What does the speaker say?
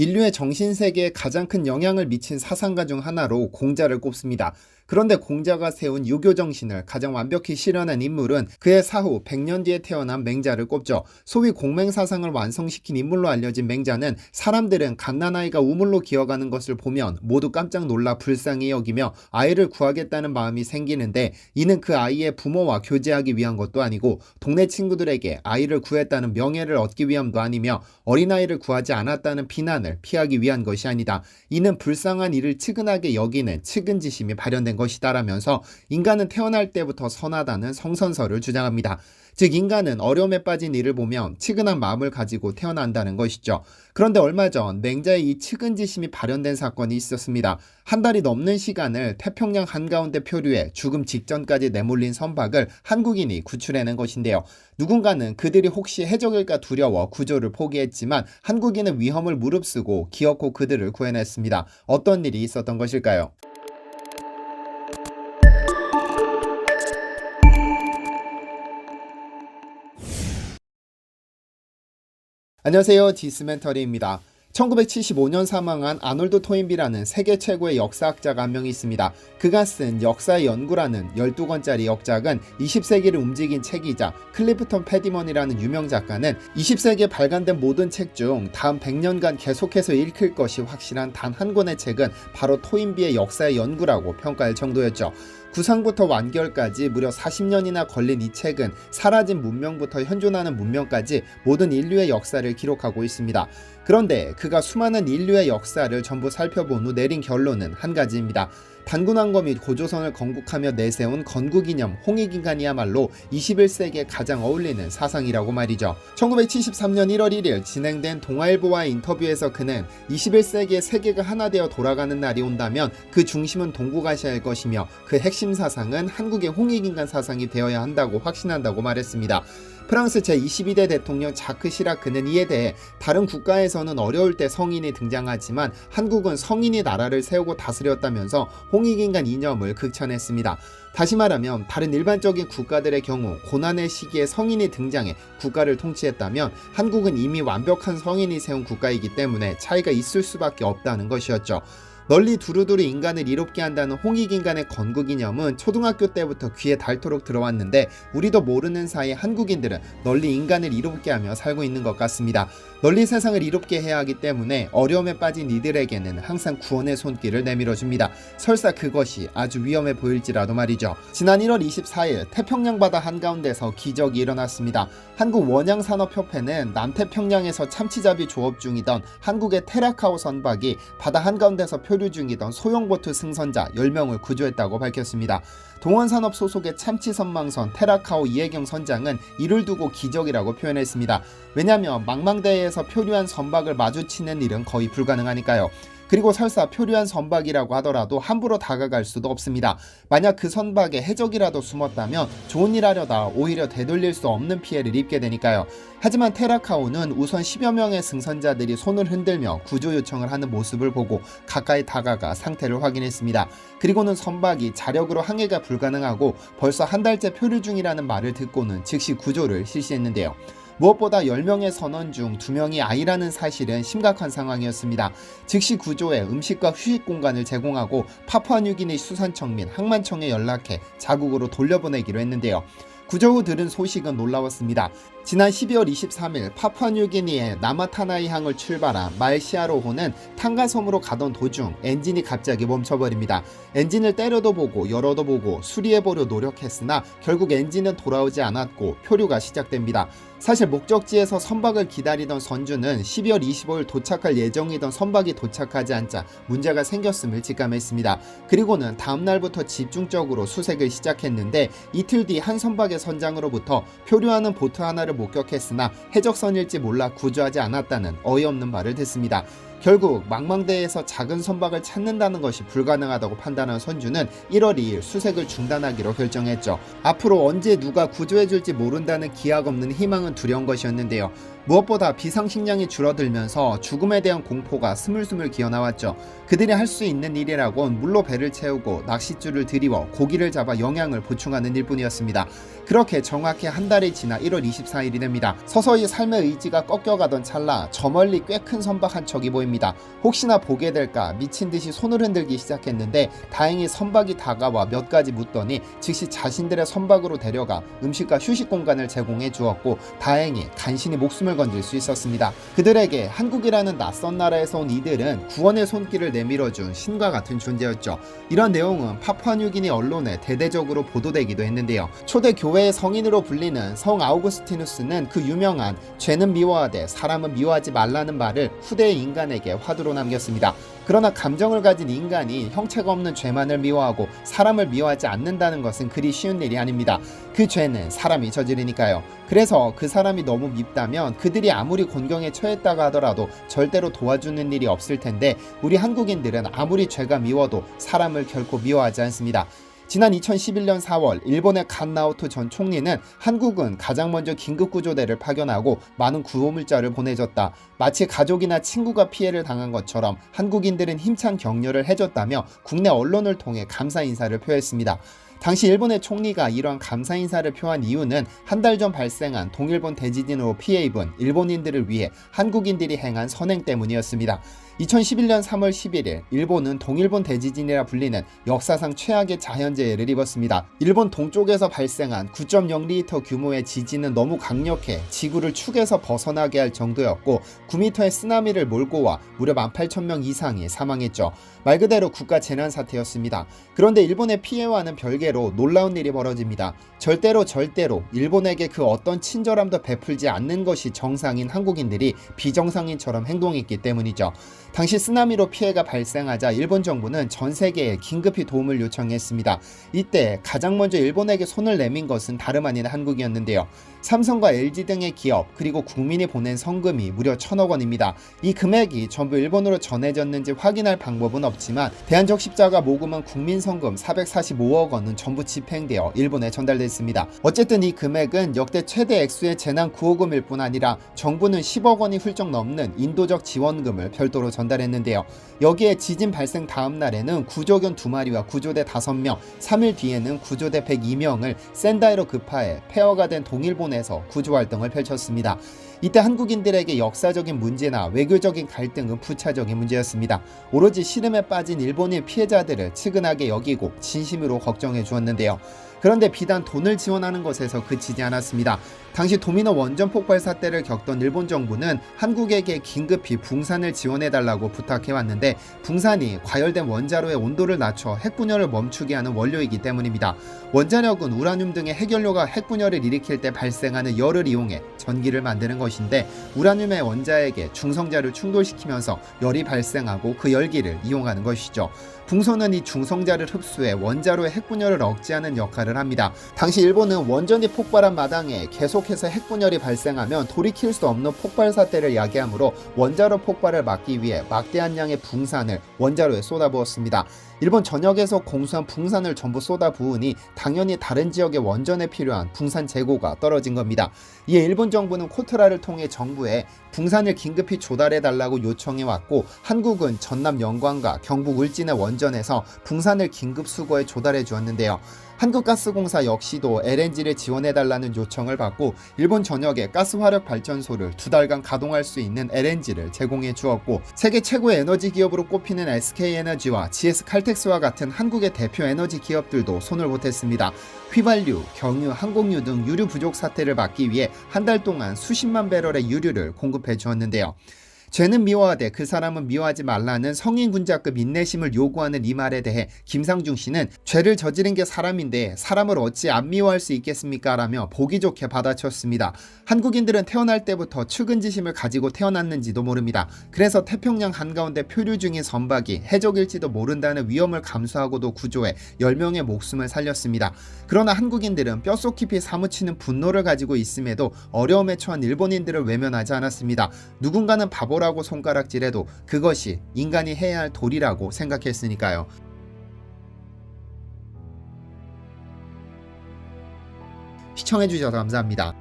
인류의 정신세계에 가장 큰 영향을 미친 사상가 중 하나로 공자를 꼽습니다. 그런데 공자가 세운 유교 정신을 가장 완벽히 실현한 인물은 그의 사후 100년 뒤에 태어난 맹자를 꼽죠. 소위 공맹사상을 완성시킨 인물로 알려진 맹자는 사람들은 갓난아이가 우물로 기어가는 것을 보면 모두 깜짝 놀라 불쌍히 여기며 아이를 구하겠다는 마음이 생기는데, 이는 그 아이의 부모와 교제하기 위한 것도 아니고 동네 친구들에게 아이를 구했다는 명예를 얻기 위함도 아니며 어린아이를 구하지 않았다는 비난을 피하기 위한 것이 아니다. 이는 불쌍한 이를 측은하게 여기는 측은지심이 발현된 것이다라면서 인간은 태어날 때부터 선하다는 성선설을 주장합니다. 즉, 인간은 어려움에 빠진 이를 보면 측은한 마음을 가지고 태어난다는 것이죠. 그런데 얼마 전 맹자의 이 측은지심이 발현된 사건이 있었습니다. 한 달이 넘는 시간을 태평양 한가운데 표류해 죽음 직전까지 내몰린 선박을 한국인이 구출해낸 것인데요. 누군가는 그들이 혹시 해적일까 두려워 구조를 포기했지만 한국인은 위험을 무릅쓰고 기어코 그들을 구해냈습니다. 어떤 일이 있었던 것일까요? 안녕하세요, 디스멘터리입니다. 1975년 사망한 아놀드 토인비라는 세계 최고의 역사학자가 한 명 있습니다. 그가 쓴 역사의 연구라는 12권짜리 역작은 20세기를 움직인 책이자, 클리프턴 패디먼이라는 유명 작가는 20세기에 발간된 모든 책 중 다음 100년간 계속해서 읽힐 것이 확실한 단 한 권의 책은 바로 토인비의 역사의 연구라고 평가할 정도였죠. 구상부터 완결까지 무려 40년이나 걸린 이 책은 사라진 문명부터 현존하는 문명까지 모든 인류의 역사를 기록하고 있습니다. 그런데 그가 수많은 인류의 역사를 전부 살펴본 후 내린 결론은 한 가지입니다. 단군왕거 및 고조선을 건국하며 내세운 건국이념 홍익인간이야말로 21세기에 가장 어울리는 사상이라고 말이죠. 1973년 1월 1일 진행된 동아일보와의 인터뷰에서 그는 21세기의 세계가 하나 되어 돌아가는 날이 온다면 그 중심은 동북아시아일 것이며 그 핵심 사상은 한국의 홍익인간 사상이 되어야 한다고 확신한다고 말했습니다. 프랑스 제22대 대통령 자크 시라크는 이에 대해 다른 국가에서는 어려울 때 성인이 등장하지만 한국은 성인이 나라를 세우고 다스렸다면서 홍익인간 이념을 극찬했습니다. 다시 말하면 다른 일반적인 국가들의 경우 고난의 시기에 성인이 등장해 국가를 통치했다면 한국은 이미 완벽한 성인이 세운 국가이기 때문에 차이가 있을 수밖에 없다는 것이었죠. 널리 두루두루 인간을 이롭게 한다는 홍익인간의 건국이념은 초등학교 때부터 귀에 닳도록 들어왔는데, 우리도 모르는 사이 한국인들은 널리 인간을 이롭게 하며 살고 있는 것 같습니다. 널리 세상을 이롭게 해야 하기 때문에 어려움에 빠진 이들에게는 항상 구원의 손길을 내밀어줍니다. 설사 그것이 아주 위험해 보일지라도 말이죠. 지난 1월 24일 태평양 바다 한가운데서 기적이 일어났습니다. 한국원양산업협회는 남태평양에서 참치잡이 조업 중이던 한국의 테라카오 선박이 바다 한가운데서 표류 중이던 소형보트 승선자 10명을 구조했다고 밝혔습니다. 동원산업 소속의 참치선망선 테라카오 이혜경 선장은 이를 두고 기적이라고 표현했습니다. 왜냐하면 망망대해에서 표류한 선박을 마주치는 일은 거의 불가능하니까요. 그리고 설사 표류한 선박이라고 하더라도 함부로 다가갈 수도 없습니다. 만약 그 선박에 해적이라도 숨었다면 좋은 일 하려다 오히려 되돌릴 수 없는 피해를 입게 되니까요. 하지만 테라카오는 우선 10여 명의 승선자들이 손을 흔들며 구조 요청을 하는 모습을 보고 가까이 다가가 상태를 확인했습니다. 그리고는 선박이 자력으로 항해가 불가능하고 벌써 한 달째 표류 중이라는 말을 듣고는 즉시 구조를 실시했는데요. 무엇보다 10명의 선원 중 2명이 아이라는 사실은 심각한 상황이었습니다. 즉시 구조에 음식과 휴식 공간을 제공하고 파푸아뉴기니 수산청 및 항만청에 연락해 자국으로 돌려보내기로 했는데요. 구조 후 들은 소식은 놀라웠습니다. 지난 12월 23일 파푸아뉴기니의 나마타나이 항을 출발한 말시아로호는 탕가섬으로 가던 도중 엔진이 갑자기 멈춰버립니다. 엔진을 때려도 보고 열어도 보고 수리해보려 노력했으나 결국 엔진은 돌아오지 않았고 표류가 시작됩니다. 사실 목적지에서 선박을 기다리던 선주는 12월 25일 도착할 예정이던 선박이 도착하지 않자 문제가 생겼음을 직감했습니다. 그리고는 다음날부터 집중적으로 수색을 시작했는데, 이틀 뒤 한 선박의 선장으로부터 표류하는 보트 하나를 목격했으나 해적선일지 몰라 구조하지 않았다는 어이없는 말을 듣습니다. 결국 망망대해에서 작은 선박을 찾는다는 것이 불가능하다고 판단한 선주는 1월 2일 수색을 중단하기로 결정했죠. 앞으로 언제 누가 구조해줄지 모른다는 기약 없는 희망은 두려운 것이었는데요. 무엇보다 비상식량이 줄어들면서 죽음에 대한 공포가 스물스물 기어나왔죠. 그들이 할 수 있는 일이라곤 물로 배를 채우고 낚싯줄을 들이워 고기를 잡아 영양을 보충하는 일뿐이었습니다. 그렇게 정확히 한 달이 지나 1월 24일이 됩니다. 서서히 삶의 의지가 꺾여가던 찰나 저 멀리 꽤 큰 선박 한 척이 보입니다. 혹시나 보게 될까 미친 듯이 손을 흔들기 시작했는데 다행히 선박이 다가와 몇 가지 묻더니 즉시 자신들의 선박으로 데려가 음식과 휴식 공간을 제공해 주었고 다행히 간신히 목숨을 건질 수 있었습니다. 그들에게 한국이라는 낯선 나라에서 온 이들은 구원의 손길을 내밀어준 신과 같은 존재였죠. 이런 내용은 파푸아뉴기니 언론에 대대적으로 보도되기도 했는데요. 초대 교회의 성인으로 불리는 성 아우구스티누스는 그 유명한 죄는 미워하되 사람은 미워하지 말라는 말을 후대의 인간에게 화두로 남겼습니다. 그러나 감정을 가진 인간이 형체가 없는 죄만을 미워하고 사람을 미워하지 않는다는 것은 그리 쉬운 일이 아닙니다. 그 죄는 사람이 저지르니까요. 그래서 그 사람이 너무 밉다면 그들이 아무리 곤경에 처했다가 하더라도 절대로 도와주는 일이 없을 텐데 우리 한국인들은 아무리 죄가 미워도 사람을 결코 미워하지 않습니다. 지난 2011년 4월 일본의 갓나오토 전 총리는 한국은 가장 먼저 긴급구조대를 파견하고 많은 구호물자를 보내줬다. 마치 가족이나 친구가 피해를 당한 것처럼 한국인들은 힘찬 격려를 해줬다며 국내 언론을 통해 감사 인사를 표했습니다. 당시 일본의 총리가 이러한 감사 인사를 표한 이유는 한 달 전 발생한 동일본 대지진으로 피해 입은 일본인들을 위해 한국인들이 행한 선행 때문이었습니다. 2011년 3월 11일 일본은 동일본 대지진이라 불리는 역사상 최악의 자연재해를 입었습니다. 일본 동쪽에서 발생한 9.0리터 규모의 지진은 너무 강력해 지구를 축에서 벗어나게 할 정도였고 9m의 쓰나미를 몰고 와 무려 18,000명 이상이 사망했죠. 말 그대로 국가 재난사태였습니다. 그런데 일본의 피해와는 별개로 놀라운 일이 벌어집니다. 절대로 일본에게 그 어떤 친절함도 베풀지 않는 것이 정상인 한국인들이 비정상인처럼 행동했기 때문이죠. 당시 쓰나미로 피해가 발생하자 일본 정부는 전 세계에 긴급히 도움을 요청했습니다. 이때 가장 먼저 일본에게 손을 내민 것은 다름 아닌 한국이었는데요. 삼성과 LG 등의 기업 그리고 국민이 보낸 성금이 무려 1,000억 원입니다. 이 금액이 전부 일본으로 전해졌는지 확인할 방법은 없지만 대한적십자가 모금한 국민성금 445억 원은 전부 집행되어 일본에 전달됐습니다. 어쨌든 이 금액은 역대 최대 액수의 재난 구호금일 뿐 아니라 정부는 10억 원이 훌쩍 넘는 인도적 지원금을 별도로 전달했는데요. 여기에 지진 발생 다음 날에는 구조견 2마리와 구조대 5명, 3일 뒤에는 구조대 102명을 센다이로 급파해 폐허가 된 동일본에서 구조활동을 펼쳤습니다. 이때 한국인들에게 역사적인 문제나 외교적인 갈등은 부차적인 문제였습니다. 오로지 시름에 빠진 일본인 피해자들을 측은하게 여기고 진심으로 걱정해 주었는데요. 그런데 비단 돈을 지원하는 것에서 그치지 않았습니다. 당시 도미노 원전 폭발 사태를 겪던 일본 정부는 한국에게 긴급히 붕산을 지원해달라고 부탁해왔는데 붕산이 과열된 원자로의 온도를 낮춰 핵분열을 멈추게 하는 원료이기 때문입니다. 원자력은 우라늄 등의 핵연료가 핵분열을 일으킬 때 발생하는 열을 이용해 전기를 만드는 것인데 우라늄의 원자에게 중성자를 충돌시키면서 열이 발생하고 그 열기를 이용하는 것이죠. 붕소는 이 중성자를 흡수해 원자로의 핵분열을 억제하는 역할을 합니다. 당시 일본은 원전이 폭발한 마당에 계속해서 핵분열이 발생하면 돌이킬 수 없는 폭발 사태를 야기하므로 원자로 폭발을 막기 위해 막대한 양의 붕산을 원자로에 쏟아부었습니다. 일본 전역에서 공수한 붕산을 전부 쏟아부으니 당연히 다른 지역의 원전에 필요한 붕산 재고가 떨어진 겁니다. 이에 일본 정부는 코트라를 통해 정부에 붕산을 긴급히 조달해달라고 요청해왔고 한국은 전남 영광과 경북 울진의 원전에서 붕산을 긴급 수거해 조달해 주었는데요. 한국가스공사 역시도 LNG를 지원해달라는 요청을 받고 일본 전역에 가스화력 발전소를 2달간 가동할 수 있는 LNG를 제공해 주었고 세계 최고의 에너지 기업으로 꼽히는 SK에너지와 GS칼텍스와 같은 한국의 대표 에너지 기업들도 손을 보탰습니다. 휘발유, 경유, 항공유 등 유류 부족 사태를 막기 위해 한 달 동안 수십만 배럴의 유류를 공급해 주었는데요. 죄는 미워하되 그 사람은 미워하지 말라는 성인군자급 인내심을 요구하는 이 말에 대해 김상중 씨는 죄를 저지른 게 사람인데 사람을 어찌 안 미워할 수 있겠습니까? 라며 보기 좋게 받아쳤습니다. 한국인들은 태어날 때부터 측은지심을 가지고 태어났는지도 모릅니다. 그래서 태평양 한가운데 표류 중인 선박이 해적일지도 모른다는 위험을 감수하고도 구조해 10명의 목숨을 살렸습니다. 그러나 한국인들은 뼛속 깊이 사무치는 분노를 가지고 있음에도 어려움에 처한 일본인들을 외면하지 않았습니다. 누군가는 바보라고 손가락질해도 그것이 인간이 해야 할 도리라고 생각했으니까요. 시청해주셔서 감사합니다.